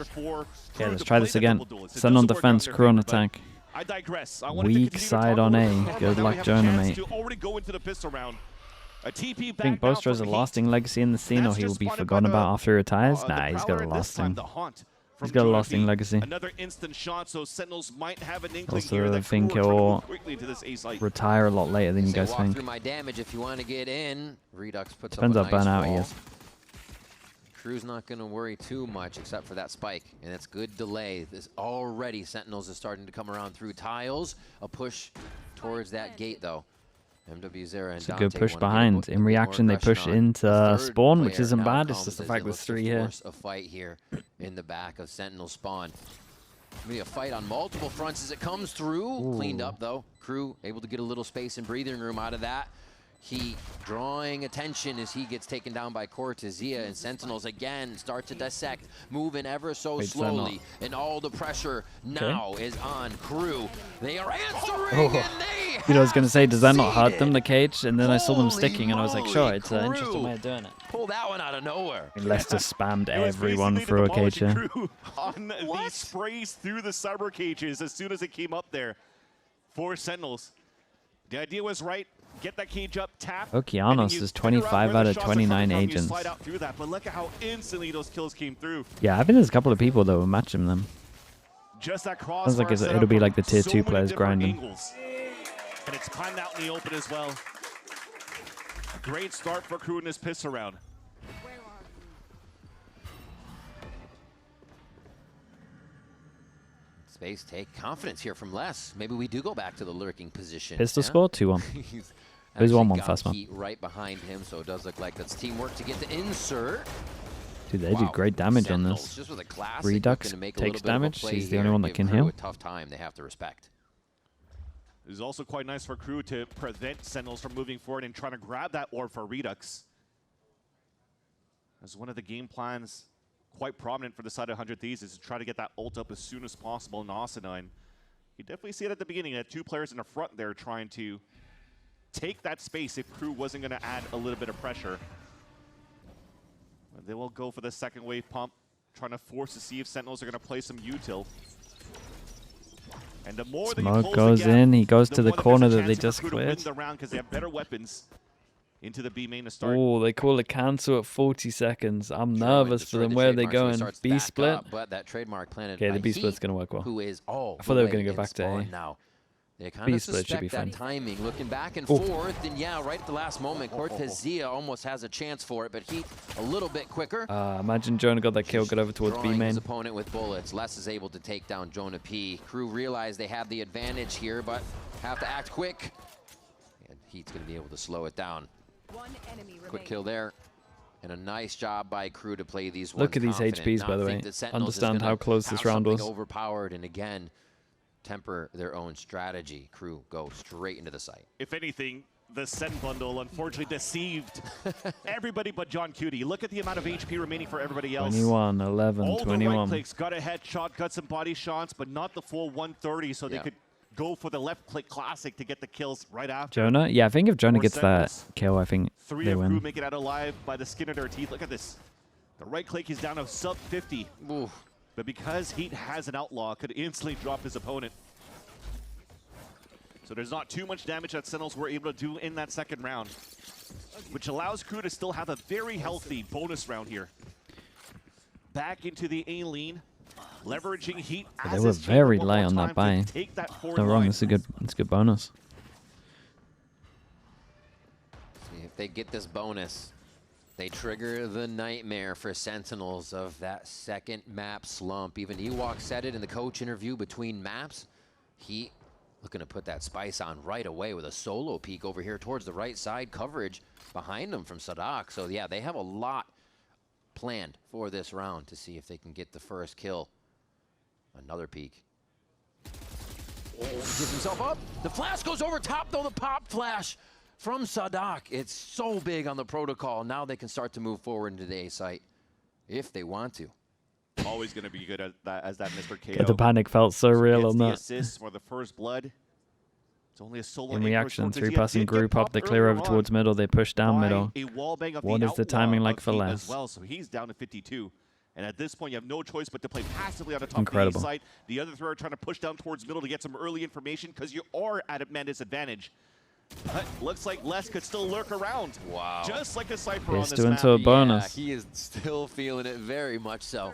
Okay, let's try this again. Send on defense, crew on attack. I digress. Weak side on A. Good luck, Jonah, mate. I think Boaster has a lasting legacy in the scene, or he will be forgotten about after he retires. Nah, he's got a lasting. He's got a lasting legacy. Another instant shot, so Sentinels might have an inkling Also, here I that think Crew are he'll quickly into this A site. retire a lot later than you guys think. Through my damage if you want to get in. Redux puts Depends up how a nice burnout he wall. is. Crew's not going to worry too much except for that spike, and it's good delay. This already Sentinels is starting to come around through tiles. A push towards that gate though. MWZera and It's a Dante good push wanna behind. get In reaction, they push into spawn, which isn't bad. It's just the fact there's 3 here. A fight here in the back of Sentinel spawn. Maybe a fight on multiple fronts as it comes through. Ooh. Cleaned up though. Crew able to get a little space and breathing room out of that. He drawing attention as he gets taken down by Cortezia, and Sentinels again start to dissect, moving ever so slowly, and all the pressure now is on Crew. They are answering, and they You know, I was going to say, does that not hurt them, the cage? And then I saw them sticking, and I was like, sure, it's an interesting way of doing it. Pull that one out of nowhere. Lester spammed everyone through a cage here. On the sprays through the cyber cages as soon as it came up there for Sentinels. The idea was right. Get that cage up, tap. Okeanos is 25 out of 29 agents. Slide out through that, but look at how instantly those kills came through. Yeah, I think there's a couple of people that will match him them. Just that cross. Sounds like it'll be like the tier 2 players grinding. Angles. And it's timed out in the open as well. A great start for Crew in this piss around. Space take confidence here from Les. Maybe we do go back to the lurking position. Pistol score 2-1. It was 1-1 first one. Right behind him, so it does look like that's teamwork to get the insert. Dude, they do great damage on this. Just with a classic, Redux takes damage. He's the only one that can heal. A tough time they have to respect. It is also quite nice for Crew to prevent Sentinels from moving forward and trying to grab that orb for Redux. As one of the game plans quite prominent for the side of 100 Thieves is to try to get that ult up as soon as possible in Asinine. You definitely see it at the beginning, that 2 players in the front there trying to take that space if Crew wasn't going to add a little bit of pressure. But they will go for the second wave pump, trying to force to see if Sentinels are going to play some util. And the more Smoke goes in, he goes to the corner that they just cleared. Because they have better weapons into the B main to start. Oh, they call it cancel at 40 seconds. I'm nervous for them. Where are they going? B split? But that trademark planted okay, the B split's going to work well. Who is I thought they were going to go back to A. Now. They kind of suspect that timing, looking back and forth, and yeah, right at the last moment, Cortezia almost has a chance for it, but Heat a little bit quicker. Imagine Jonah got that kill, got over towards B main. His opponent with bullets. Les is able to take down Jonah P. Crew realize they have the advantage here, but have to act quick. And Heat's going to be able to slow it down. Quick kill there. And a nice job by Crew to play these ones. Look at these HPs, by the way. Understand how close this round was. Overpowered, and again, temper their own strategy. Crew go straight into the site. If anything, the SEN bundle unfortunately deceived everybody but John Cutie. Look at the amount of HP remaining for everybody else. 21, 11, all 21. The right clicks, got a headshot, got some body shots, but not the full 130, so they could go for the left click classic to get the kills right after. Jonah? Yeah, I think if Jonah gets that kill, I think 3 they of win. Crew make it out alive by the skin of their teeth. Look at this. The right click is down to sub 50. Ooh. But because Heat has an outlaw, could instantly drop his opponent. So there's not too much damage that Sentinels were able to do in that second round, which allows Crew to still have a very healthy bonus round here. Back into the A lane, leveraging Heat. They were very light on that buy. No wrong, it's a good bonus. See if they get this bonus. They trigger the nightmare for Sentinels of that second map slump. Even Ewok said it in the coach interview between maps. Heat looking to put that spice on right away with a solo peek over here towards the right side. Coverage behind them from Sadak. So yeah, they have a lot planned for this round to see if they can get the first kill. Another peek. Oh, gives himself up. The flash goes over top though, the pop flash from Sadak. It's so big on the protocol. Now they can start to move forward into the A site if they want to. Always going to be good at that, as that Mr. KO. Yeah, the panic felt so real on that. Assist for the first blood. It's only a solo. In reaction, 3-person group up, they clear over towards middle, they push down middle. What is the timing like for Les? Well, so he's down to 52. And at this point, you have no choice but to play passively on the top Incredible. of the site. The other three are trying to push down towards middle to get some early information because you are at a man disadvantage. But looks like Les could still lurk around. Wow. Just like a Cypher on He's this doing map. to a bonus. Yeah, he is still feeling it very much so.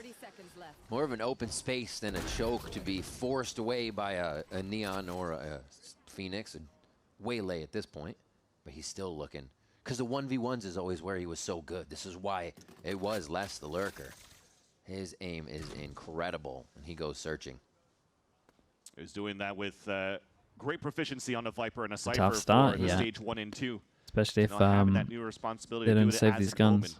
More of an open space than a choke to be forced away by a Neon or a Phoenix. A Waylay at this point. But he's still looking. Because the 1v1s is always where he was so good. This is why it was Les the lurker. His aim is incredible, and he goes searching. He's doing that with great proficiency on the Viper and a Cypher Tough start, for the yeah. stage 1 and 2. Especially if Not having that new responsibility they to do don't it save as these an omen. guns.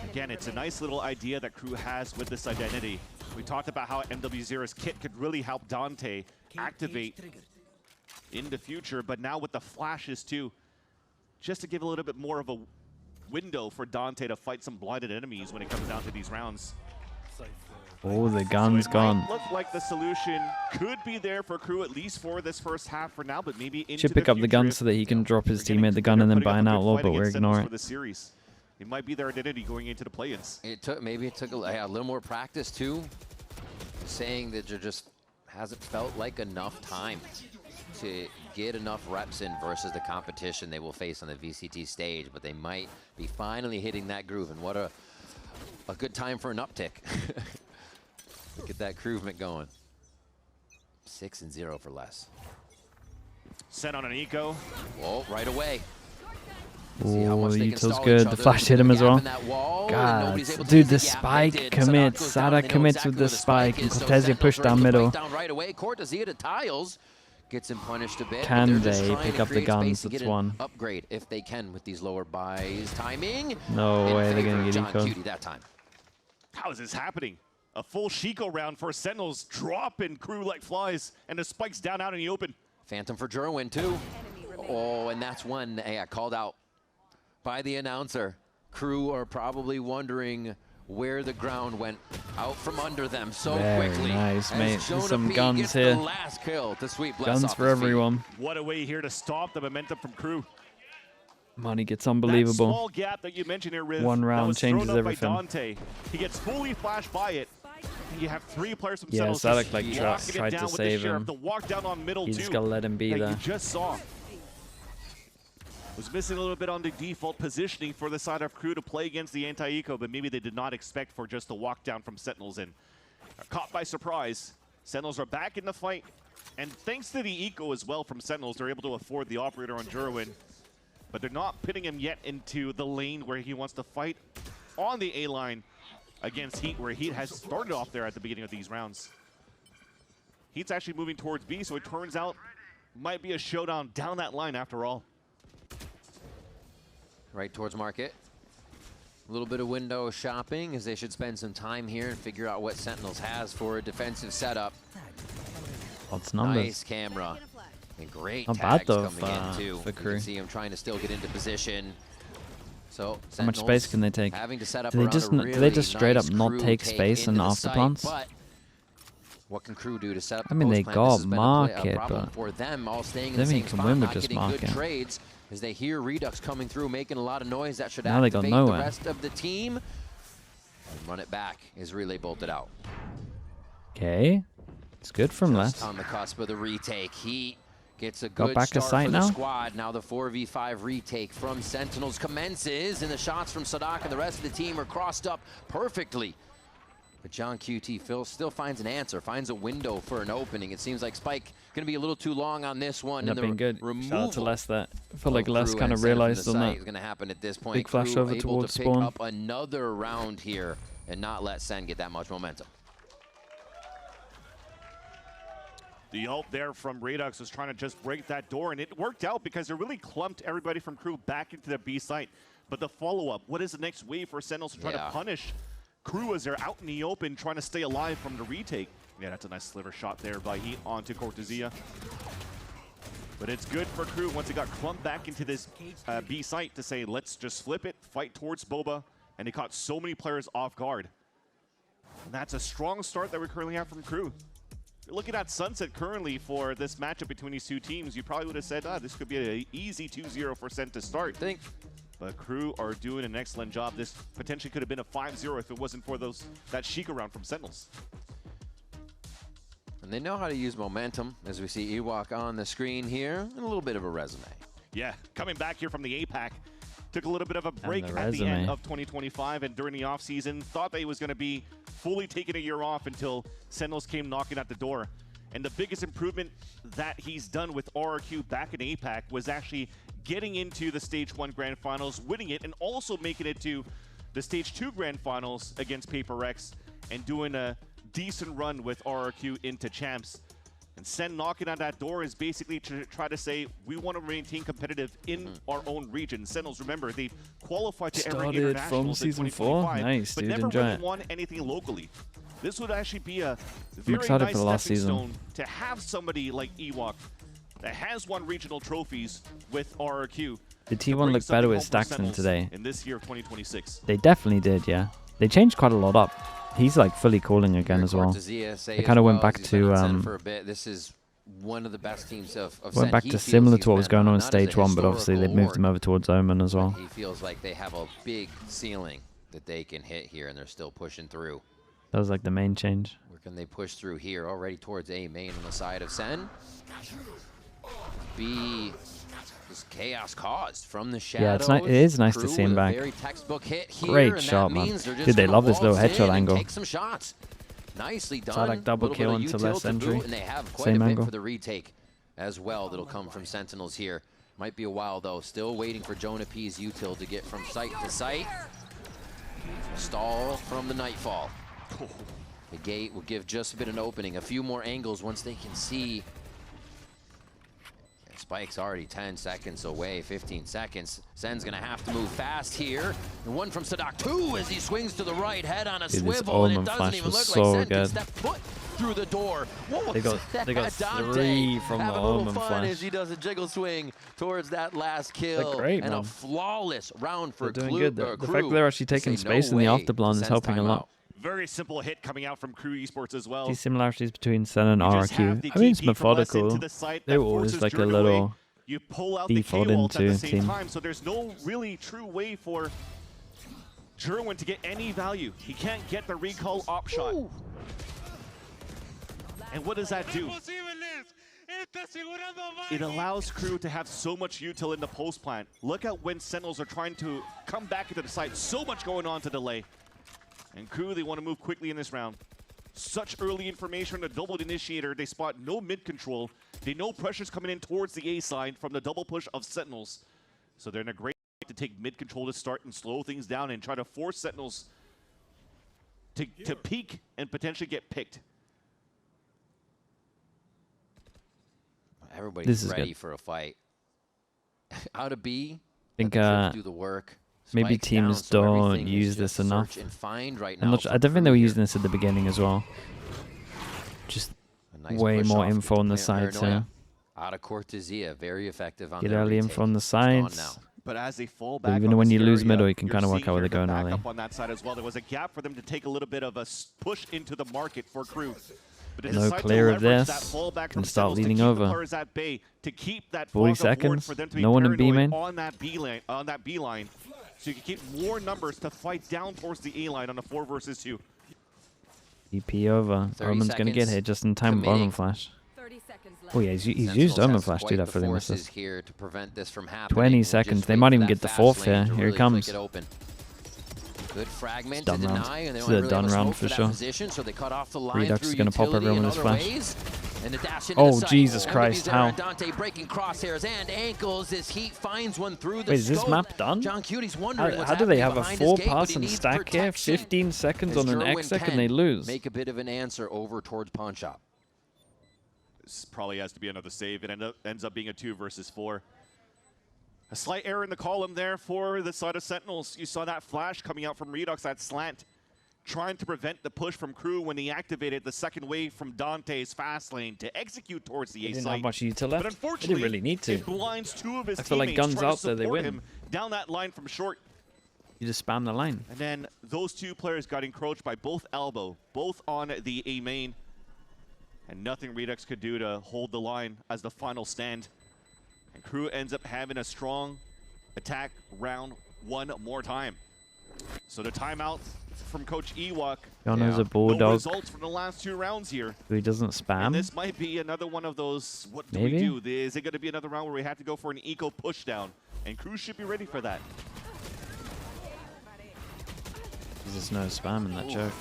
Again, it's a nice little idea that KRU has with this identity. We talked about how MW0's kit could really help Dante activate in the future, but now with the flashes too, just to give a little bit more of a window for Dante to fight some blinded enemies when it comes down to these rounds. Oh, the gun's So it gone. might look like the solution could be there for KRU at least for this first half for now, but maybe into Should pick the up the future gun if so that he can drop his they're getting teammate the gun and then putting buy up an a good outlaw, fight but we're against Sentinels ignoring for the series. It might be their identity going into the play-ins. Maybe it took a little more practice too. Saying that there just hasn't felt like enough time to get enough reps in versus the competition they will face on the VCT stage, but they might be finally hitting that groove, and what a good time for an uptick. Look at that groovement going. 6-0 for Les. Sent on an eco. Whoa, right away. Oh, the util's good. The flash hit him as well. God, dude, the spike commits. Sada commits with the spike, and Cortezia pushed down middle. Right away. Cortezia to tiles. Gets him punished a bit. Can they pick up the guns? That's one. Upgrade if they can with these lower buys. Timing. No way they're gonna get eco. That time. How is this happening? A full Shiko round for Sentinels, dropping KRU like flies, and the spike's down out in the open. Phantom for Jerwin too. Oh, and that's one called out by the announcer. KRU are probably wondering where the ground went out from under them so quickly. Nice, mate. Jonah Some P guns gets here. The last kill to sweep Bless Guns off for his feet. everyone. What a way here to stop the momentum from KRU. Money gets That unbelievable. small gap that you mentioned here, Riv, One that round was changes thrown up by everything. Dante. He gets fully flashed by it. And you have 3 players from Yeah, Sentinels Sadek, just like, locking it tried to down with the save Sheriff. him. The walk down on middle You too. just gotta let him be that there. You just saw. Was missing a little bit on the default positioning for the side of KRU to play against the anti-eco, but maybe they did not expect for just a walk down from Sentinels and caught by surprise. Sentinels are back in the fight, and thanks to the eco as well from Sentinels, they're able to afford the operator on Jerwin, but they're not pitting him yet into the lane where he wants to fight on the A line against Heat, where Heat has started off there at the beginning of these rounds. Heat's actually moving towards B, so it turns out might be a showdown down that line after all. Right towards market. A little bit of window shopping as they should spend some time here and figure out what Sentinels has for a defensive setup. Lots of numbers. Nice camera. And great Not bad tags though coming in too. for You KRU. can see him trying to still get into position. So How much space can they take? having to set up Do they around just a do they really just straight up nice not KRU take space into and the after site, plants? but what can KRU do to set up I the mean, they post plant? got This has been market, a problem but for them, all staying in they the same can spot, win with not just getting good market. trades as they hear Redux coming through, making a lot of noise. That should Now they got activate the nowhere. rest of the team. And run it back is relay bolted out. Okay, it's good from Just Les. on the cusp of the retake. Heat gets a Got good back a start sight for the now? squad. Now the 4v5 retake from Sentinels commences, and the shots from Sadak and the rest of the team are crossed up perfectly. But John QT still finds an answer, finds a window for an opening. It seems like Spike going to be a little too long on this one. Ended up being good. Shout out to Les that. I feel like Les kind of realized on that. Is going to happen at this point. Big flash KRU over able towards to pick spawn. up another round here and not let Sen get that much momentum. The ult there from Redux was trying to just break that door, and it worked out because they really clumped everybody from KRU back into the B site. But the follow-up, what is the next wave for Sentinels to try to punish KRU as they're out in the open trying to stay alive from the retake? Yeah, that's a nice sliver shot there by Heat onto Cortezia. But it's good for KRU once it got clumped back into this B site to say, let's just flip it, fight towards Boba, and it caught so many players off guard. And that's a strong start that we currently have from KRU. Looking at Sunset currently for this matchup between these two teams, you probably would have said, this could be an easy 2-0 for Sen to start. But KRU are doing an excellent job. This potentially could have been a 5-0 if it wasn't for that Sheikah round from Sentinels. And they know how to use momentum, as we see Ewok on the screen here, and a little bit of a resume. Yeah, coming back here from the APAC. Took a little bit of a break at the end of 2025, and during the offseason, thought that he was going to be fully taking a year off until Sentinels came knocking at the door. And the biggest improvement that he's done with RRQ back in APAC was actually getting into the Stage 1 Grand Finals, winning it, and also making it to the Stage 2 Grand Finals against Paper X, and doing a decent run with RRQ into champs. And Sen knocking on that door is basically to try to say, we want to maintain competitive in our own region. Sentinels, remember, they've qualified to every internationals in 2025, nice, but dude, never enjoy really it. won anything locally. This would actually be a I'm very excited nice for the last stepping season. stone to have somebody like Ewok that has won regional trophies with RRQ. The T1 looked better with Staxton today. In this year of 2026. They definitely did, yeah. They changed quite a lot up. He's like fully calling again as well. They kind of went back to for a bit. This is one of the best teams of went back to similar to what was going on in Stage 1, but obviously they've moved him over towards Omen as well. He feels like they have a big ceiling that they can hit here, and they're still pushing through. That was like the main change. Where can they push through here? Already towards A main on the side of Sen. B. This chaos caused from the shadows. Yeah, it is nice to see him back. Very textbook hit here, Great shot, man. Dude, they love this little headshot angle. Take some shots. Nicely done. So like double kill into less entry. And they have quite a bit for the retake as well that'll come from Sentinels here. Might be a while though. Still waiting for Jonah P's util to get from site to site. Stall from the Nightfall. The gate will give just a bit of an opening. A few more angles once they can see. Spike's already 10 seconds away, 15 seconds. Sen's gonna have to move fast here. And one from Sadak, two as he swings to the right, head on a swivel, and it doesn't even look like Sen can step foot through the door. Whoa, they got three from the Omen flash. As he does a jiggle swing towards that last kill. Great, and man. A flawless round for They're doing good. The KRU. fact that they're actually taking space in the afterblonde is helping a lot. Very simple hit coming out from KRU Esports as well. See similarities between Sen and RRQ. I mean, it's methodical. They were always like a little default into team. So there's no really true way for Jerwin to get any value. He can't get the recall op shot. And what does that do? It allows KRU to have so much util in the post plant. Look at when Sentinels are trying to come back into the site. So much going on to delay. And KRU, they want to move quickly in this round. Such early information on the double initiator. They spot no mid control. They know pressure's coming in towards the A side from the double push of Sentinels. So they're in a great to take mid control to start and slow things down and try to force Sentinels to peak and potentially get picked. Everybody's ready for a fight. Out of B, I think do the work. maybe teams don't use this enough. I don't think they were using this at the beginning as well. Just way more info on the side too. Out of Cortesia, very effective on Get early info on the sides. But as they fall back, even when you lose middle, you can kind of work out where they're going early. Up on that side as well. There was a gap for them to take a little bit of a push into the market for KRU. But no clear of this. Can start leading over. To keep that 40 seconds. For them to be no one in B main. On that B line, so you can keep more numbers to fight down towards the A line on a 4 versus 2. EP over. Omen's gonna get hit just in time with Omen flash. Oh yeah, he's used Omen flash. Dude, that really misses. Here to prevent this from 20 seconds. They might even get the fourth here. Here he comes. Good fragment done to round. deny, and they This is a done round for sure. So they cut off the line Redux is gonna pop everyone with his flash. And the dash oh Jesus Christ! How? Dante breaking crosshairs and ankles as Heat finds one through the Wait, is this map done? John Cutie's wondering how do they have a 4-pass and stack here? 15 seconds on an exec and they lose. Make a bit of an answer over towards Pawn Shop. This probably has to be another save. It ends up being a 2 versus 4. A slight error in the column there for the side of Sentinels. You saw that flash coming out from Redux, that slant, trying to prevent the push from KRU when he activated the second wave from Dante's fast lane to execute towards the A site. Didn't have much util left. But unfortunately, they didn't really need to. It blinds 2 of his I feel like teammates guns out there, they win. him down that line from short. You just spam the line. And then those 2 players got encroached by both elbow, both on the A main. And nothing Redux could do to hold the line as the final stand. And KRU ends up having a strong attack round one more time. So the timeout from Coach Ewok. Yonna's a No bulldog. results from the last 2 rounds here. He doesn't spam. And this might be another one of those, what do Maybe? we do? Is it going to be another round where we have to go for an eco pushdown? And KRU should be ready for that. There's no spam in that joke.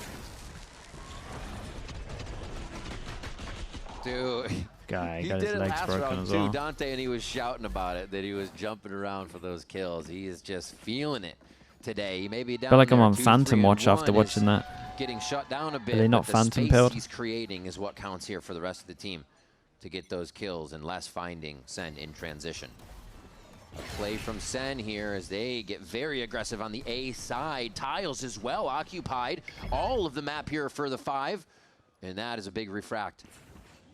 Dude, Guy he got his did it legs last broken round as too, well. Dante, and he was shouting about it, that he was jumping around for those kills. He is just feeling it today. He may be down I feel like I'm there on 2, Phantom 3, watch and after 1 watching is that. getting shut down a bit. they not but the Phantom space pilled? he's creating is what counts here for the rest of the team to get those kills, and less finding SEN in transition. A play from SEN here as they get very aggressive on the A side. Tiles as well occupied all of the map here for the 5, and that is a big refract.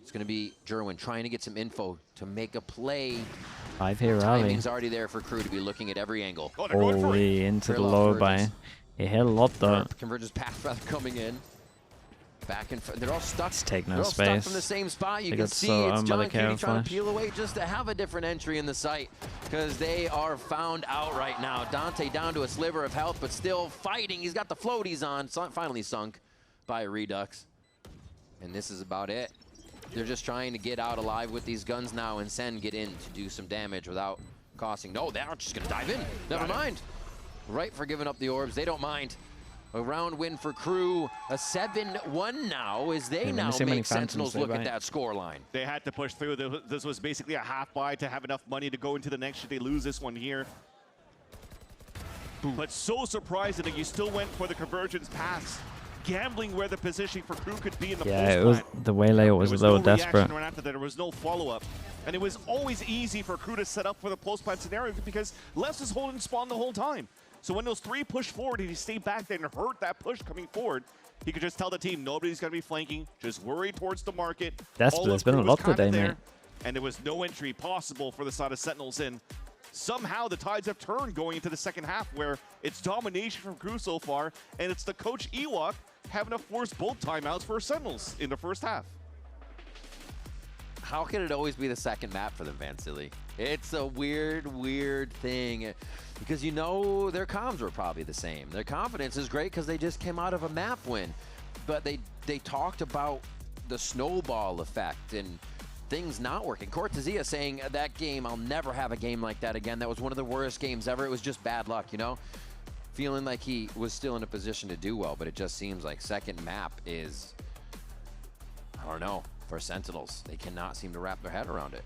It's going to be Jerwin trying to get some info to make a play. 5 here rally. Timing's already there for KRU to be looking at every angle. Oh, they're going for it. Holy, into the Trail off low Convergence. by. He hit a lot though. Convergence path rather coming in. Back and they're all stuck. Let's take no They're all stuck space. from the same spot. You They can got see so it's owned by the John Cutie KO trying to flash. peel away just to have a different entry in the site, because they are found out right now. Dante down to a sliver of health, but still fighting. He's got the floaties on. Finally sunk by a Redux. And this is about it. They're just trying to get out alive with these guns now, and SEN get in to do some damage without costing. No, they're just going to dive in. Never mind. Right for giving up the orbs. They don't mind. A round win for KRU. A 7-1 now as they now make Sentinels look at that score line. They had to push through. This was basically a half buy to have enough money to go into the next should they lose this one here. But so surprising that you still went for the convergence pass, gambling where the positioning for KRU could be in the Yeah, it was the way layout was a little desperate. Right after that, there was no follow-up. And it was always easy for KRU to set up for the close plan scenario because Les was holding spawn the whole time. So when those 3 push forward and he stayed back there and hurt that push coming forward, he could just tell the team nobody's going to be flanking, just worry towards the market. Desperate, there's been a lot today, mate. And there was no entry possible for the side of Sentinels in. Somehow the tides have turned going into the second half where it's domination from KRU so far, and it's the coach Ewok having to force both timeouts for Sentinels in the first half. How can it always be the second map for them, Vansili? It's a weird, weird thing. Because you know their comms were probably the same. Their confidence is great because they just came out of a map win. But they talked about the snowball effect and things not working. Cortezia saying that game, I'll never have a game like that again. That was one of the worst games ever. It was just bad luck, you know? Feeling like he was still in a position to do well, but it just seems like second map is, I don't know, for Sentinels. They cannot seem to wrap their head around it.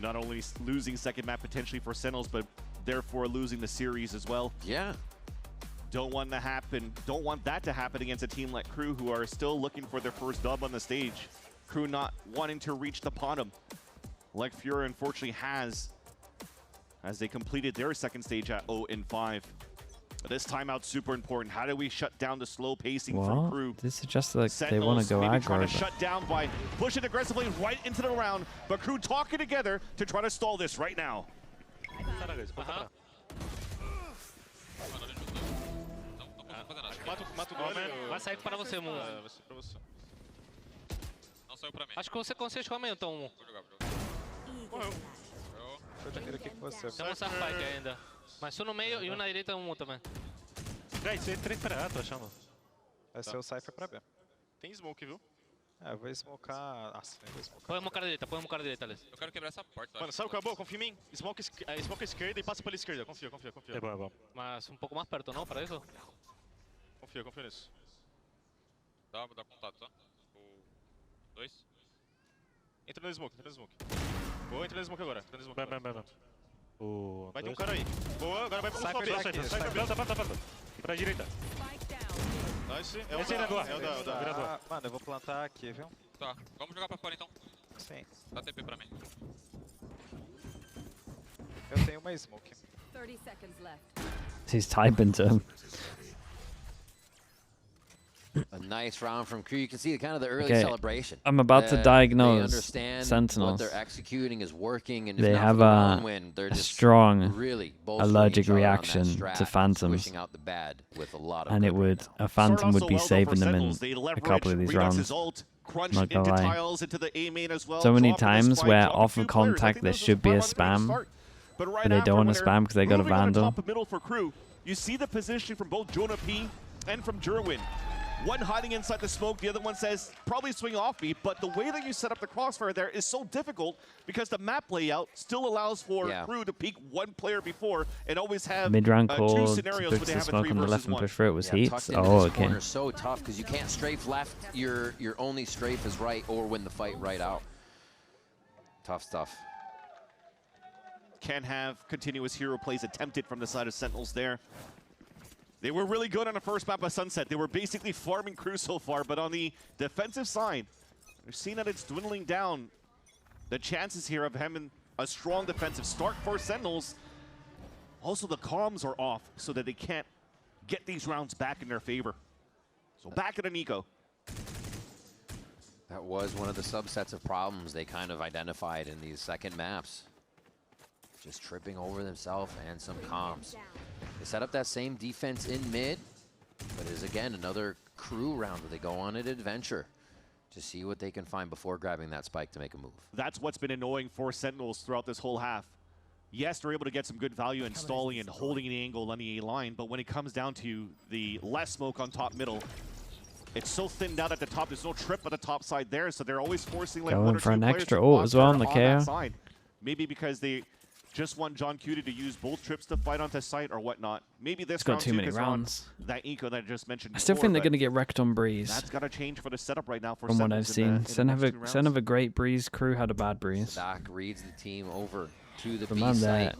Not only losing second map potentially for Sentinels, but therefore losing the series as well. Yeah. Don't want that to happen against a team like KRU, who are still looking for their first dub on the stage. KRU not wanting to reach the bottom, like Fury unfortunately has, as they completed their second stage at 0-5. This timeout's super important. How do we shut down the slow pacing from KRU? This suggests that they Sentinels want to go maybe aggro. trying to shut down by pushing aggressively right into the round, but KRU talking together to try to stall this right now. Vai sair para você, Moon. Vai ser pra você. Não saiu pra mim. Acho que você consegue chamar então, Moon. Vou jogar, vou jogar. Morreu. Eu já quero aqui com você. Tem um Starfight ainda. Mas um no meio e um na direita e um Moon também. Guys, você 3 para A, tô achando. Vai ser o Cypher pra B. Tem smoke, viu? É, eu vou smocar... Nossa, eu vou smocar. Põe uma cara direita, Alex. Eu quero quebrar essa porta. Mano, sabe o que é bom? Confia em mim. Smoke à esquerda e passa pela esquerda. Confia. É bom. Mas um pouco mais perto, não? Para isso? Confia nisso. Dá contato, tá? 2. Entra no smoke. Boa, entra no smoke agora. Vai. Vai ter um cara aí. Boa, agora vai pra um Cypher. Planta. Pra direita. Nice. É o da. Ah, mano, eu vou plantar aqui, viu? Tá, vamos jogar pra fora então. Sim. Dá TP pra mim. Eu tenho uma smoke. 30 seconds left. He's typing to him. A nice round from KRU. You can see kind of the early Okay, celebration. I'm about to They diagnose understand Sentinels. what they're executing is working, and if They not have for the round a win, they're just strong really bolstering allergic each other on that reaction strat, to Phantoms. swishing out the bad with a lot of And it good would, right now. a Phantom would be Started off so well, though, saving for them in Sentinels. They a couple of leveraged these Redux's rounds. ult, crunched Not into gonna lie. tiles into the A main as well. So many dropping the times spike, where dropping off 2 of players. I contact think there this was should be a 500 spam, start. But right But they after, don't when want to they're spam because they got a moving on the Vandal. top of middle for KRU, you see the positioning from both Jonah P and from Jerwin. One hiding inside the smoke, the other one says, probably swing off me, but the way that you set up the crossfire there is so difficult because the map layout still allows for KRU to peek one player before and always have Mid-round two call to scenarios push where they the have a smoke 3 on the versus left and 1. push through it was Yeah, heat. tucked into Oh, this okay. corner is so tough because you can't strafe left. Your only strafe is right or win the fight right out. Tough stuff. Can have continuous hero plays attempted from the side of Sentinels there. They were really good on the first map of Sunset. They were basically farming KRU so far, but on the defensive side, they're seeing that it's dwindling down. The chances here of having a strong defensive start for Sentinels. Also, the comms are off so that they can't get these rounds back in their favor. So back at an eco. That was one of the subsets of problems they kind of identified in these second maps. Just tripping over themselves and some comms. They set up that same defense in mid, but it is again another KRU round where they go on an adventure to see what they can find before grabbing that spike to make a move. That's what's been annoying for Sentinels throughout this whole half. Yes, they're able to get some good value installing and holding the angle on the A line, but when it comes down to the less smoke on top middle, it's so thinned out at the top. There's no trip on the top side there, so they're always forcing like Going one or for two an players extra to ult as well on the that KO. side. Maybe because they just want John Cutie to use both trips to fight onto site or whatnot. Maybe this It's got round too too, many 'cause they're on rounds. that eco that I just mentioned I still before, think they're but going to get wrecked on Breeze. that's got to change for the setup right now for From what I've Sentinels in seen. the Sen next 2 rounds. have a great Breeze. KRU had a bad Breeze. Doc reads the team over to the But B man, site.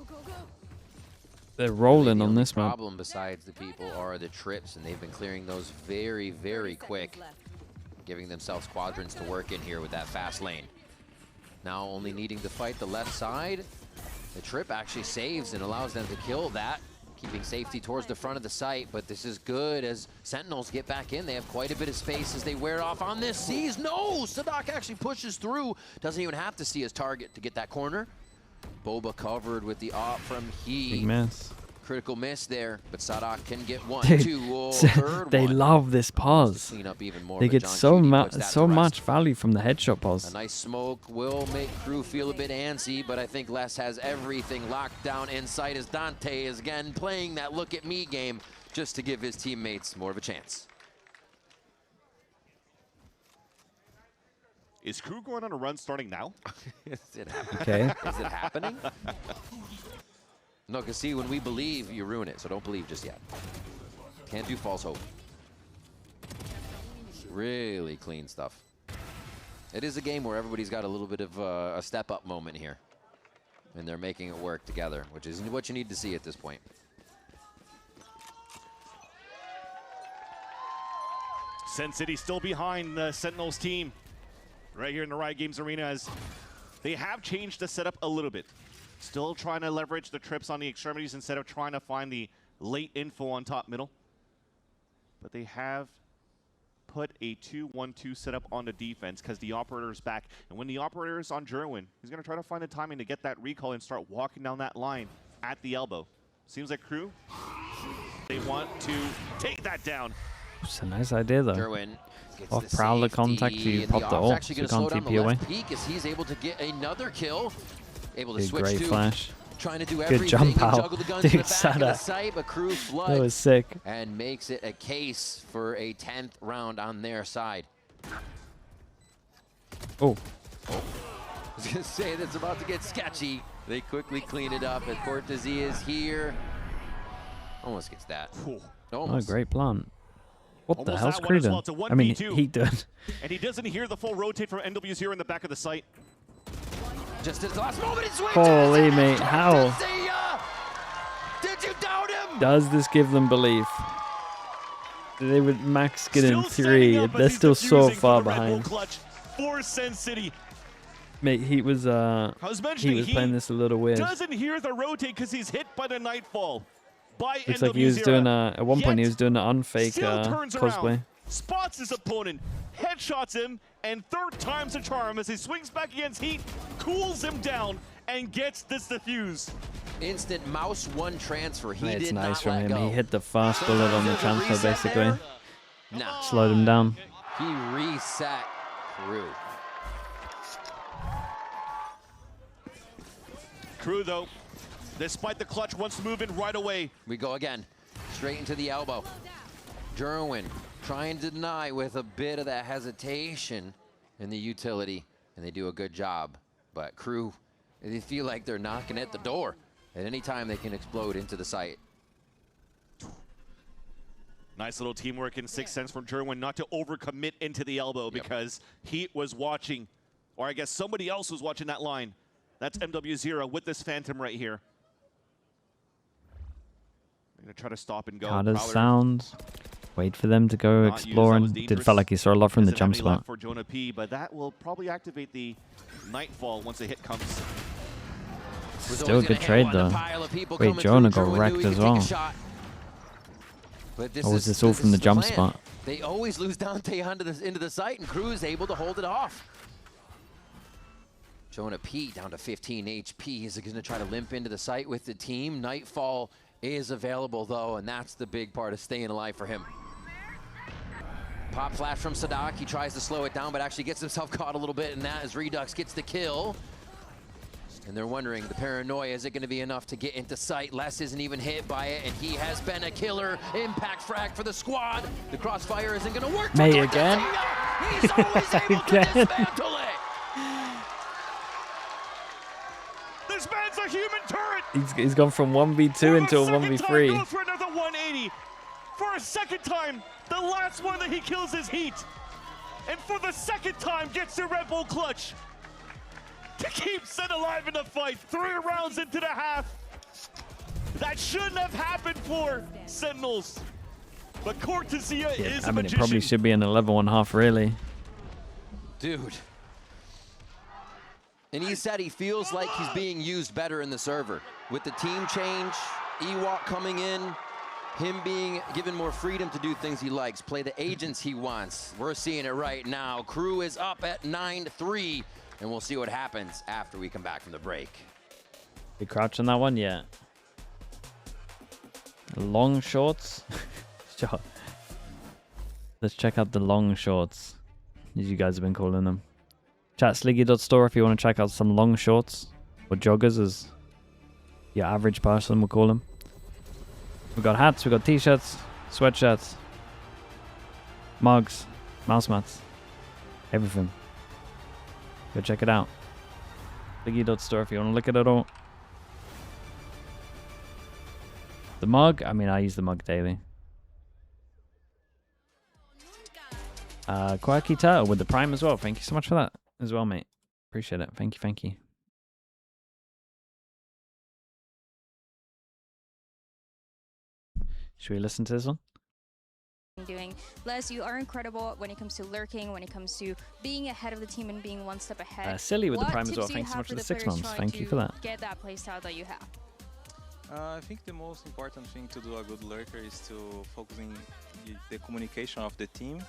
they're rolling The on only this map. problem besides the people are the trips, and they've been clearing those very, very quick, giving themselves quadrants to work in here with that fast lane. Now only needing to fight the left side. The trip actually saves and allows them to kill that, keeping safety towards the front of the site, but this is good as Sentinels get back in. They have quite a bit of space as they wear off on this Seas. No, Sadak actually pushes through. Doesn't even have to see his target to get that corner. Boba covered with the op from He. Big miss. Critical miss there, but Sadak can get one, Dude, two, oh, third they one. love this pause. Clean up even more, They but get John so Cutie puts that so to rest. much value from the headshot A pause. nice smoke will make KRU feel a bit antsy, but I think Les has everything locked down in sight as Dante is again playing that look at me game just to give his teammates more of a chance. Is KRU going on a run starting now? Is it happening? Okay. Is it happening? No, because see, when we believe, you ruin it, so don't believe just yet. Can't do false hope. Really clean stuff. It is a game where everybody's got a little bit of a step-up moment here. And they're making it work together, which is what you need to see at this point. Sen City still behind the Sentinels team right here in the Riot Games Arena as they have changed the setup a little bit. Still trying to leverage the trips on the extremities instead of trying to find the late info on top middle. But they have put a 2-1-2 setup on the defense because the operator is back. And when the operator is on Jerwin, he's going to try to find the timing to get that recall and start walking down that line at the elbow. Seems like KRU, they want to take that down. It's a nice idea though. Jerwin gets Off the Prowler safety, contact, you and pop the Op's ult, actually so you gonna can't slow down TP the away. left peak as he's able to get another kill. Able to Big switch great to flash. trying to do Good everything jump and out. juggle the guns Dude, in the back of the Sadak. site, but KRU That floods was sick. and makes it a case for a 10th round on their side. Oh, I was gonna say that's about to get sketchy. They quickly clean it up as Cortese is here. Almost gets that. Cool. oh, Almost. great plant. What the Almost hell's that one KRU as doing? well. It's a I mean, 1v2. he did. And he doesn't hear the full rotate from NW0 in the back of the site. Just at the last moment, it swings. Holy and it's mate, how? Cortesia! Did you doubt him? Does this give them belief? They would max get in Still 3. standing up as They're he's still so defusing for far the Red Bull behind. clutch for Sen City. Mate, he was I was mentioning playing this a little weird. doesn't hear the rotate because he's hit by the Nightfall. By Looks NW0. like he was doing at one point he Yet was doing an unfake still turns cosplay. around, spots his opponent, headshots him, and third time's a charm as he swings back against Heat, cools him down, and gets this defuse. Instant mouse one transfer. He It's did nice not from let him. go. He hit the fast bullet on the There's a transfer reset basically. there. Nah, Slowed him down. he reset KRU. KRU, though, Despite the clutch wants to move in right away. We go again. Straight into the elbow. Jerwin trying to deny with a bit of that hesitation in the utility, and they do a good job. But KRU, they feel like they're knocking at the door. At any time they can explode into the site. Nice little teamwork in 6th sense from Jerwin not to overcommit into the elbow because he was watching, or I guess somebody else was watching that line. That's MW0 with this Phantom right here. They're going to try to stop and go. Harder sounds. Wait for them to go exploring. Did felt like he saw a lot from the jump spot. For Jonah P, but that will probably activate the Nightfall once the hit comes. Still a good trade though. Wait, Jonah got wrecked as well. But or was this all from the jump spot? They always lose Dante into the site, and KRU is able to hold it off. Jonah P down to 15 HP. He's going to try to limp into the site with the team. Nightfall is available though, and that's the big part of staying alive for him. Pop flash from Sadak. He tries to slow it down, but actually gets himself caught a little bit in that as Redux gets the kill. And they're wondering, the paranoia, is it going to be enough to get into sight? Les isn't even hit by it, and he has been a killer. Impact frag for the squad. The crossfire isn't going to work. May again? He's always able to dismantle it. This man's a human turret. He's gone from 1v2 into a 1v3. Goes for another 180. For a second time, the last one that he kills is Heat. And for the second time, gets the Red Bull clutch to keep SEN alive in the fight. 3 rounds into the half. That shouldn't have happened for Sentinels. But Cortesia is a magician. It probably should be an 11-1/2, really. Dude. And he said he feels like he's being used better in the server. With the team change, Ewok coming in, him being given more freedom to do things he likes, play the agents he wants. We're seeing it right now. KRU is up at 9-3. And we'll see what happens after we come back from the break. Big crouch on that one, yeah. Long shorts. Sure. Let's check out the long shorts, as you guys have been calling them. Chat Sliggy.store if you want to check out some long shorts, or joggers as your average person will call them. We've got hats, we've got t-shirts, sweatshirts, mugs, mouse mats, everything. Go check it out. Sliggy.store if you want to look at it all. The mug, I mean, I use the mug daily. Quirky Turtle with the Prime as well. Thank you so much for that as well, mate. Appreciate it. Thank you, thank you. Should we listen to this one? Doing. Les, you are incredible when it comes to lurking, when it comes to being ahead of the team and being one step ahead. Silly with the Prime as well. Thanks so much for the 6 months. Thank you for that. Get that playstyle that you have. I think the most important thing to do a good lurker is to focus on the communication of the team.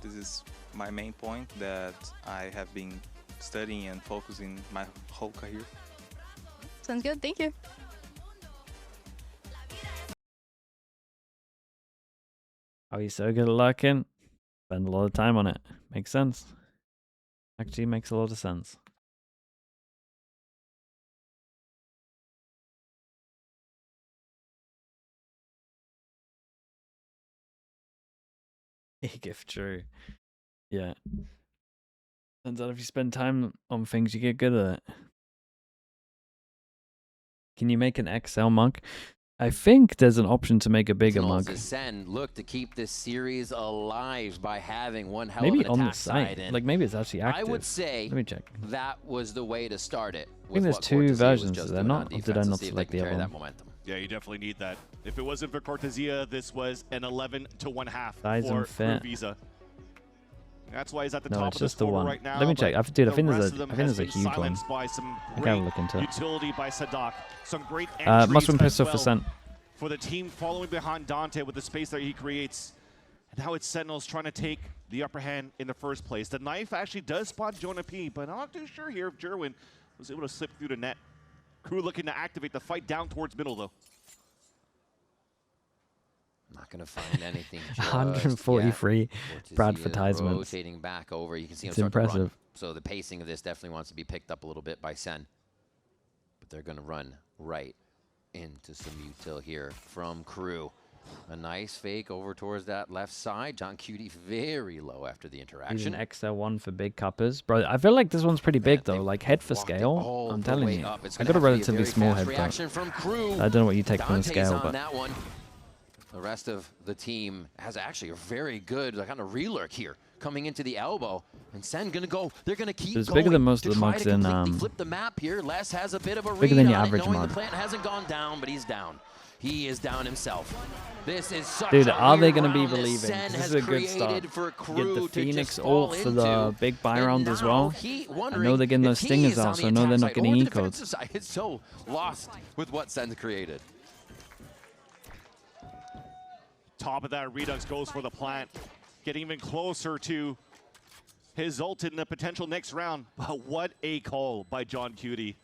This is my main point that I have been studying and focusing my whole career. Sounds good. Thank you. Oh, you're so good at lurking. Spend a lot of time on it. Makes sense. Actually makes a lot of sense. If true. Yeah. Turns out if you spend time on things, you get good at it. Can you make an XL mug? I think there's an option to make a bigger mug. SEN look to keep this series alive by having one hell maybe of an on attack the site. side in. Like maybe it's actually active. I would say let me check. That was the way to start it. I think there's 2 versions. Is there not? Or did I not select the other one? Yeah, you definitely need that. If it wasn't for Cortesia, this was an 11-1/2 Size for and fit. Visa. That's why he's at the No, top it's of the just the score one. right now. Let me check. Dude, I think the there's a huge one. By some I gotta look into it. utility by Sadak. Some great must win entries pistol as for well SEN. for the team following behind Dante with the space that he creates. And now it's Sentinels trying to take the upper hand in the first place. The knife actually does spot Jonah P, but I'm not too sure here if Jerwin was able to slip through the net. KRU looking to activate the fight down towards middle, though. Not going to find anything. 143 Bradfordtisements. Rotating back over. You can see him It's start impressive. to run. So the pacing of this definitely wants to be picked up a little bit by SEN. But they're going to run right into some util here from KRU. A nice fake over towards that left side. John Cutie very low after the interaction. An XL1 for big cuppers. Bro, I feel like this one's pretty big, though. Like, head for scale, I'm telling you. I got a relatively small head, but I don't know what you take from the scale, but... That one. The rest of the team has actually a very good kind of relurk here. Coming into the elbow, and Sen gonna go. They're gonna keep it's bigger than most of the mugs in flip the map here. Les has a bit of a bigger than your average mug. The plant hasn't gone down, but he's down. He is down himself. This is such Dude, a are they weird going to be round that believing? Sen This has is a good start. created for Get KRU the to Phoenix just fall ult for the into, big buy and round as now well. he I wondering know they're getting those if stingers he's on out, the so I know they're attack not side getting or the eco'd. defensive side. It's so lost with what Sen's created. Top of that, Redux goes for the plant. Getting even closer to his ult in the potential next round. But what a call by John Cutie.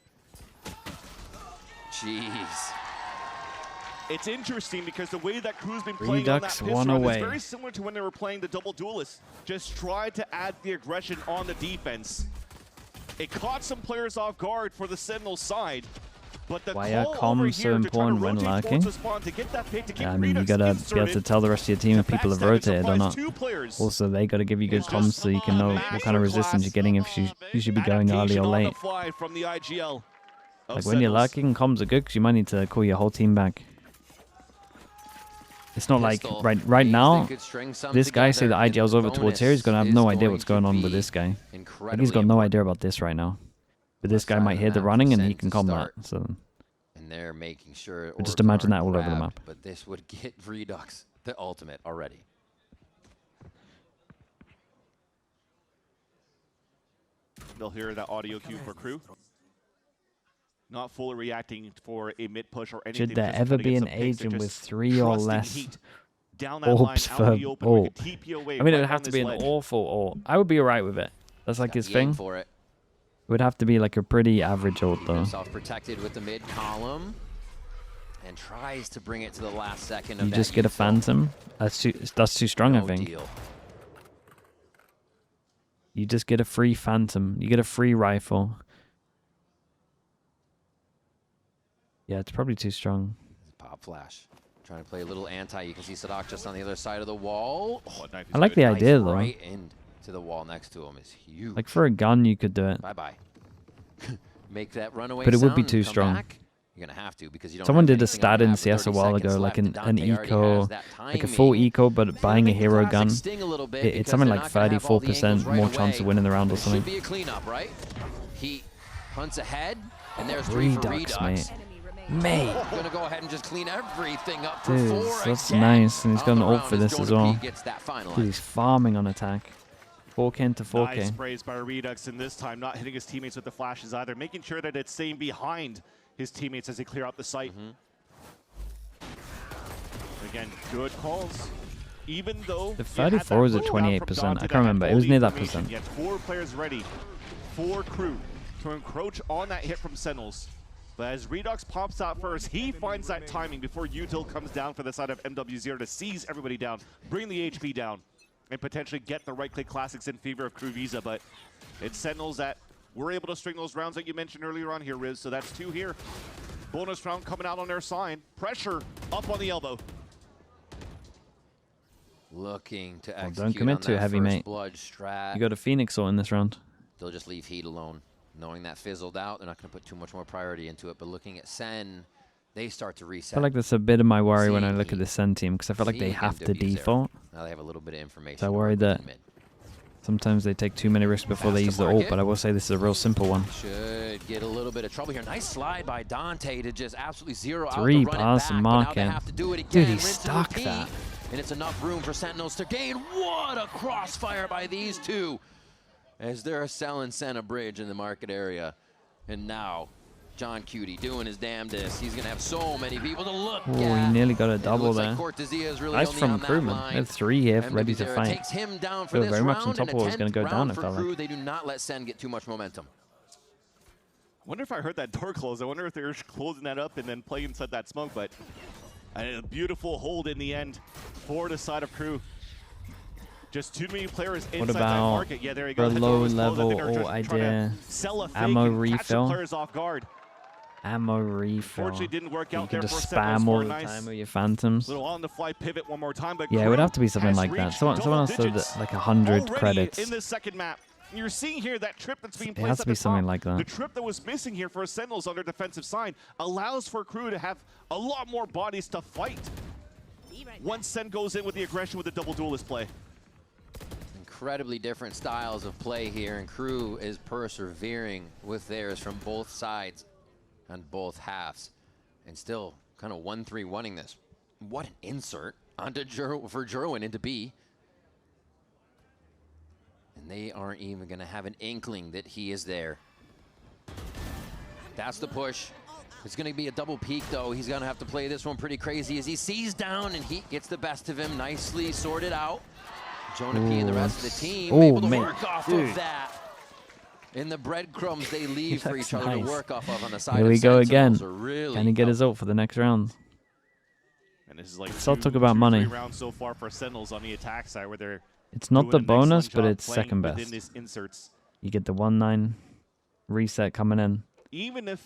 Jeez. It's interesting because the way that KRU's been playing Redux on that one piss run away. is very similar to when they were playing the double duelists. Just try to add the aggression on the defense. It caught some players off guard for the Sentinel side. But the Why are call over comms so here to try to important when rotate lurking? towards the spawn to get that pick, to keep I mean, you Redux gotta be able inserted, to tell the rest of your team if people have rotated or not. two players. Also, they gotta give you good comms so you can know what kind of resistance you're getting if you should be going early or late. From the IGL Like when you're lurking, comms are good because you might need to call your whole team back. It's not like right now, this guy say the IGL's over towards here, he's gonna have no idea what's going on with this guy. Like he's got no idea about this right now. But this guy might hear the running and he can calm that. So. And they're making sure. But just imagine that all over the map. But this would get Redux the ultimate already. They'll hear that audio cue for KRU. Not fully reacting for a mid push or anything. Should there ever be an agent with 3 or less orbs for ult? I mean, it would have to be an awful ult. I would be alright with it. That's like his thing. For it. It would have to be like a pretty average ult though. Self-protected with the mid column. And tries to bring it to the last second. You just get a phantom. That's too strong, I think. You just get a free phantom. You get a free rifle. Yeah, it's probably too strong. Pop flash. Trying to play a little anti. You can see Sadak just on the other side of the wall. Oh, I like the idea though. Right into the wall next to him is huge. Like for a gun, you could do it. Bye-bye. Make that runaway but it would be sound too and come strong. back. You're gonna have to because you don't. Someone have did a anything stat on in that with CS a while 30 ago, seconds like left, an and Dante already eco, has that like a full timing. eco, but buying a hero gun. Sting a little bit It's because something they're like not gonna have all the 34% angles right more chance of away. winning the round or It something. should be a cleanup, right? He hunts ahead, and there's 3 for Redux, Redux. Mate. Gonna go ahead and just clean everything up Dude, for 4 that's again. nice, and he's got an On the ult for round this as as Jonah well. P gets that final Dude, he's farming on attack. 4K to 4K. Nice sprays by Redux, and this time not hitting his teammates with the flashes either, making sure that it's staying behind his teammates as they clear out the site. Again, good calls. Even though The 34 is at 28%. I can't remember. It was near that percent. Yet 4 players ready for KRU to encroach on that hit from Sentinels. But as Redux pops out first, he finds that timing before Util comes down for the side of MW0 to seize everybody down, bring the HP down, and potentially get the right-click classics in favor of KRU Visa. But it's Sentinels that were able to string those rounds that you mentioned earlier on here, Riz. So that's 2 here. Bonus round coming out on their side. Pressure up on the elbow. Looking to Well, execute don't commit on too that heavy, first mate. blood strat. You got a Phoenix ult in this round. They'll just leave Heat alone. Knowing that fizzled out, they're not going to put too much more priority into it. But looking at Sen, they start to I reset. feel like that's a bit of my worry when I look at the Sen team, because I feel like they Seeing have to MW0. default. Now they have a little bit of information. So I to worry work that with in mid. sometimes they take too many risks before they Fast use to the ult, market. but I will say this is a real simple one. Should get a little bit of trouble here. Nice slide by Dante to just absolutely zero out 3 to run pass it and back. But now mark they in. have to do it again. Dude, he rinse and stuck repeat. that. And it's enough room for Sentinels to gain. What a crossfire by these two. As they're selling Sen a bridge in the market area. And now, John Cutie doing his damnedest. He's going to have so many people to look Oh, at. he nearly got a double It there. looks like Cortezia is really Nice only from on that Crewman. line. They have 3 here, ready to MW0 fight. takes him down for Feel this very much on round, top of what was and going to go 10th down, round it for felt KRU. like. They do not let Sen get too much momentum. I wonder if I heard that door close. I wonder if they're closing that up and then playing inside that smoke. But a beautiful hold in the end for the side of KRU. Just too many players inside that about market. Yeah, there you go. the That door was closed. I low-level think they're just ult trying to idea? sell a fake Ammo and catch some refill. players off guard. Ammo refill. Fortunately, didn't work You out can there just for Sentinels spam for all a the nice time with your phantoms. little on-the-fly pivot one more time. But Yeah, it KRU would have to be something has like that. reached Someone double else said digits that like 100 already credits. in this second map. You're seeing here that trip that's being It placed has at to be the something top. like that. The trip that was missing here for Sentinels on their defensive side allows for KRU to have a lot more bodies to fight once Sen goes in with the aggression with the double duelist play. Incredibly different styles of play here, and KRU is persevering with theirs from both sides on both halves, and still kind of 1-3-1ing this. What an insert onto for Jerwin into B. And they aren't even going to have an inkling that he is there. That's the push. It's going to be a double peek, though. He's going to have to play this one pretty crazy as he sees down, and Heat gets the best of him. Nicely sorted out. Jonah P and the rest of the team able to work off of that. In the breadcrumbs they leave for each other to work off of on the side. Here we go again. Really Can he get his ult for the next round? And this is like Let's all talk about money. 3 rounds so far for Sentinels on the attack side, where they're It's not the doing an bonus, excellent but job it's playing second within best. these inserts. You get the 1-9 reset coming in. Even if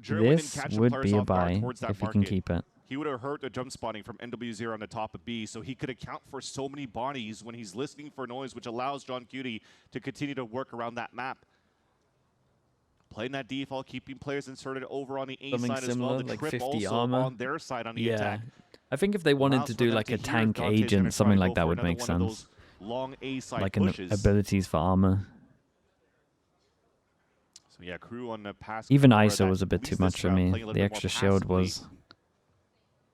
Jerwin This didn't catch would players be a off guard buy towards that if you market, can keep it. he would have hurt the jump spotting from NW0 on the top of B, so he could account for so many bodies when he's listening for noise, which allows John Cutie to continue to work around that map. Playing that default, keeping players inserted over on the A Something side as similar, well. The like trip 50 also armor. on their side on the attack. I think if they wanted Allows to for do them like to a hear if tank Dante's gonna agent, try something and like go that for would another make one of sense. those long A side Like pushes. abilities for armor. So yeah, KRU on the pass. Even or ISO that- was a bit at too least much this for round, me. playing a little The bit more extra shield passively. was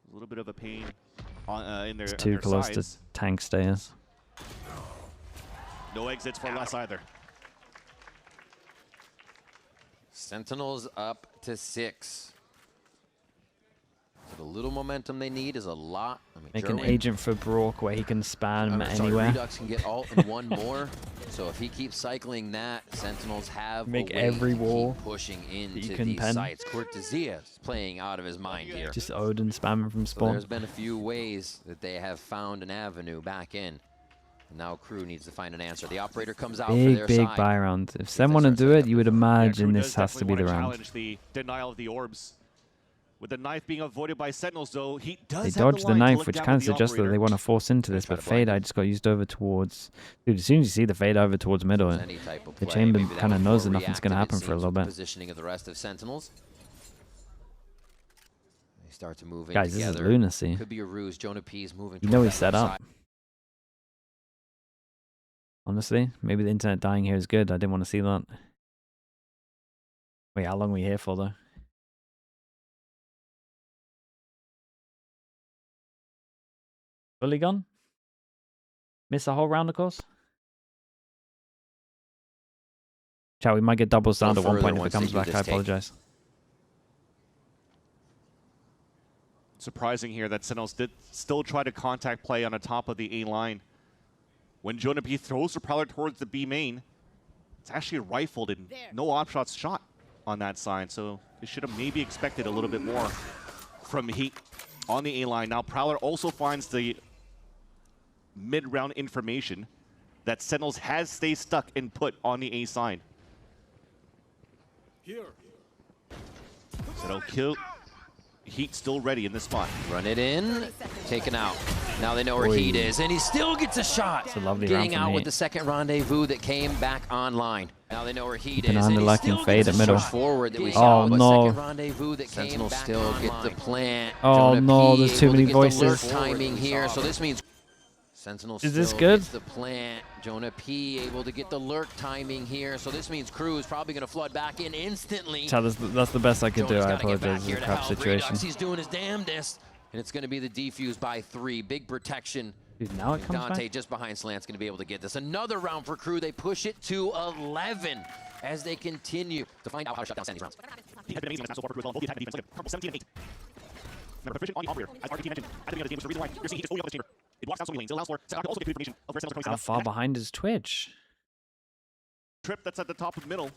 A little bit of a pain on, in their, on too their close sides. to tank stairs. No exits for less either. Sentinels up to 6. So the little momentum they need is a lot. I mean, Make an Jerwin- agent for Brook where he can spam sorry, anywhere. Redux can get ult and one more. So if he keeps cycling that, Sentinels have Make a way every to wall keep pushing you into can these pen. sites. Cortezia is playing out of his mind here. Just Odin spamming from So spawn. there's been a few ways that they have found an avenue back in. And now KRU needs to find an answer. The operator comes out for their Big side. buy round. If Sen want to do it, you would imagine KRU this does has to be definitely the wanna round. challenge the denial of the orbs. With the knife being avoided by Sentinels, though, he does They have dodged the line to knife, look which down kind at of the suggests that operator. they want to force into this, try but to blind Fade Eye just got used over towards... Dude, as soon as you see the Fade over towards middle, Any type of the play. Chamber Maybe that kind of was knows more that nothing's going to reactive, it happen for a seems, little with the bit. Positioning of the rest of Sentinels. They start to move in Guys, this is together. lunacy. Could be a ruse. Jonah P's moving. You know towards he's that set left up. side. Honestly, maybe the internet dying here is good. I didn't want to see that. Wait, how long are we here for, though? Fully gone? Miss a whole round, of course? Chat, we might get double sound at one further point if it once comes they do back. this I take. apologize. Surprising here that Sentinels did still try to contact play on the top of the A line. When Jonah P throws the Prowler towards the B main, it's actually rifled and no op shots shot on that side. So they should have maybe expected a little bit more from Heat on the A line. Now Prowler also finds the mid-round information that Sentinels has stayed stuck and put on the A side. So they'll kill. Heat still ready in this spot. Run it in, taken out. Now they know where Oy. Heat is, and he still gets a shot. It's a lovely Getting round from out with Heat. the second rendezvous that came back online. Now they know where Heat Keeping is, an and he under-lacking still Fade gets at a middle. shot forward that we Oh, saw, but no. second rendezvous that Sentinels came back still online. get the plant. Oh, Jonah no, P there's too able to many get the lurk voices. timing here, so this means Sentinels Is this still good? gets the plant. Jonah P able to get the lurk timing here, so this means KRU is probably going to flood back in instantly. Chat, that's the best I could do. Jonah's I gotta get back apologize. It's here a to crap help. situation. Redux, he's doing his damnedest, and it's going to be the defuse by 3. Big protection. Dude, now it comes Dante back? just behind Slant's going to be able to get this. Another round for KRU. They push it to 11 as they continue to find out how to shut down Sandy's rounds. He has been amazing in this match so far for KRU as well. Both the attack and defense. Purple 17 and 8. Remember, proficient on the operator. As RKT mentioned at the beginning of the game, was the reason why you're seeing he just only up this chamber. It walks down so many lanes. It allows for Sentinel to also get good information of where Sentinels are How coming far behind is Twitch? Trip that's at the top of the middle.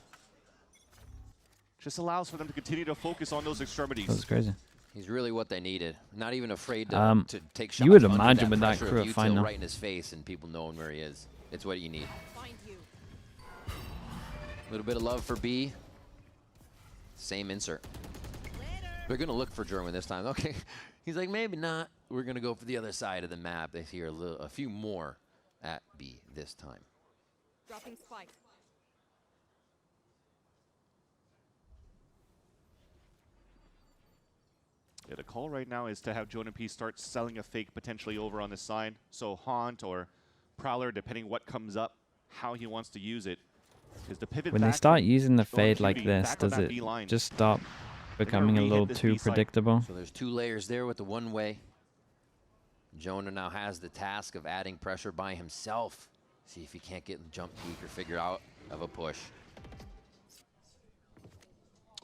Just allows for them to continue to focus on those extremities. That was crazy. He's really what they needed. Not even afraid to take shots. You would under imagine with that pressure crew of at fine util now. right in his face and people knowing where he is. It's what you need. A little bit of love for B. Same insert. They're going to look for German this time. Okay. He's like, maybe not. We're going to go for the other side of the map. They hear a few more at B this time. Dropping spike. Yeah, the call right now is to have Jonah P start selling a fake potentially over on this side. So Haunt or Prowler, depending what comes up, how he wants to use it. Because the pivot When they start using the fade like this, does it just stop becoming a little too predictable? So there's 2 layers there with the one-way. Jonah now has the task of adding pressure by himself. See if he can't get the jump peak or figure out of a push.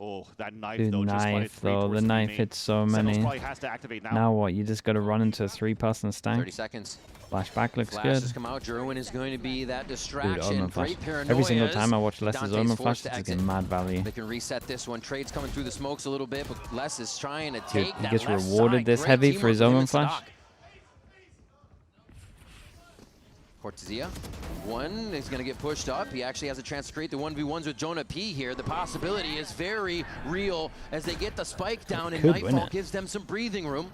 Oh, that knife Dude, though. knife though. The knife hits so many. Probably has to activate now. Now what? You just got to run into a 3-person stack. 30 seconds. Flashback looks Flashes good. come out. Jerwin is going to be that distraction. Dude, Omen Flash. Great paranoia. Every single time I watch Les's Dante's Omen forced Flash, to it's exit. getting mad value. They can reset this one. Trade's coming through the smokes a little bit, but Les is trying to Dude, take he that gets left rewarded side. this Great heavy for his teamwork with him Omen and Flash. Sadak. Cortezia. One is going to get pushed up. He actually has a chance to create the 1v1s with Jonah P here. The possibility is very real as they get the spike down, and Nightfall gives them some breathing room.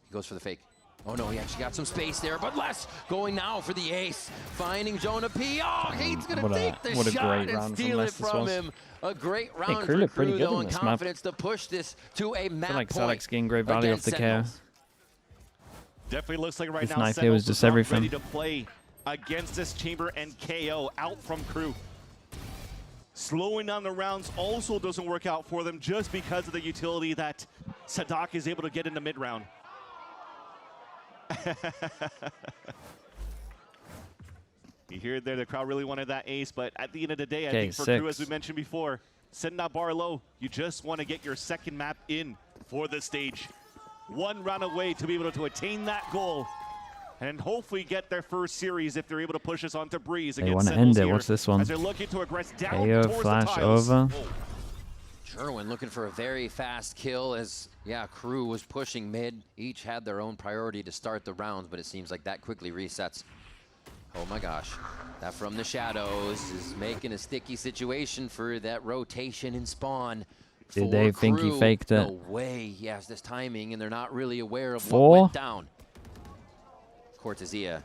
He goes for the fake. Oh no, he actually got some space there, but Les going now for the ace. Finding Jonah P. Oh, he's going to take the shot and steal it from him. A great round for KRU, though, and confidence to push this to a map I feel like point. Sadak's getting great value off the KO. Definitely looks like right This now knife here was Sentinels just are everything. ready to play against this chamber and KO out from KRU. Slowing down the rounds also doesn't work out for them just because of the utility that Sadak is able to get in the mid-round. You hear it there, the crowd really wanted that ace, but at the end of the day, I think for KRU, as we mentioned before, setting that bar low, you just want to get your second map in for the stage. One round away to be able to attain that goal and hopefully get their first series if they're able to push us onto Breeze against want to Sentinels end it. here, What's this one? as they're looking to aggress down KO towards flash the tiles. over. Jerwin looking for a very fast kill as, KRU was pushing mid. Each had their own priority to start the rounds, but it seems like that quickly resets. Oh my gosh. That from the shadows is making a sticky situation for that rotation and spawn. Did they think he faked it? No way. He has this timing, and they're not really aware of 4? what went down. Cortezia.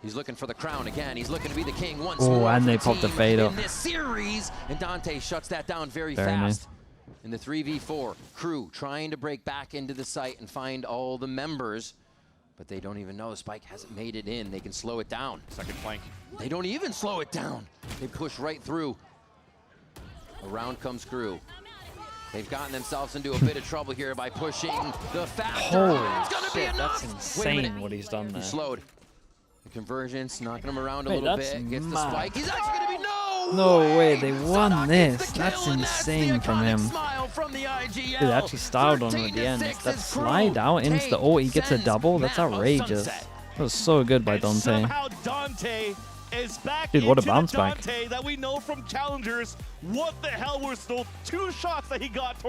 He's looking for the crown again. He's looking to be the king once more. Oh, and they for popped the team fade up. in this series, and Dante shuts that down very Very fast. nice. In the 3v4, KRU trying to break back into the site and find all the members, but they don't even know. Spike hasn't made it in. They can slow it down. Second flank. They don't even slow it down. They push right through. Around comes KRU. They've gotten themselves into a bit of trouble here by pushing the faster. Holy It's gonna be shit, enough. that's Wait a minute. insane what he's done there. He slowed. The convergence, knocking him around a Wait, little that's bit. Gets the mad. spike. He's actually gonna be No way, they won Sadak this. gets the That's kill, and insane the from him. iconic smile from the IGL. Dude, they actually styled on him at the end. 13-6 That as slide KRU out into the ult, he gets a sends double. That's map of outrageous. sunset. That was so good by And Dante. somehow Dante is back Dude, what a into bounce the back. Dante that we know from Challengers. What the hell was those 2 shots that he got towards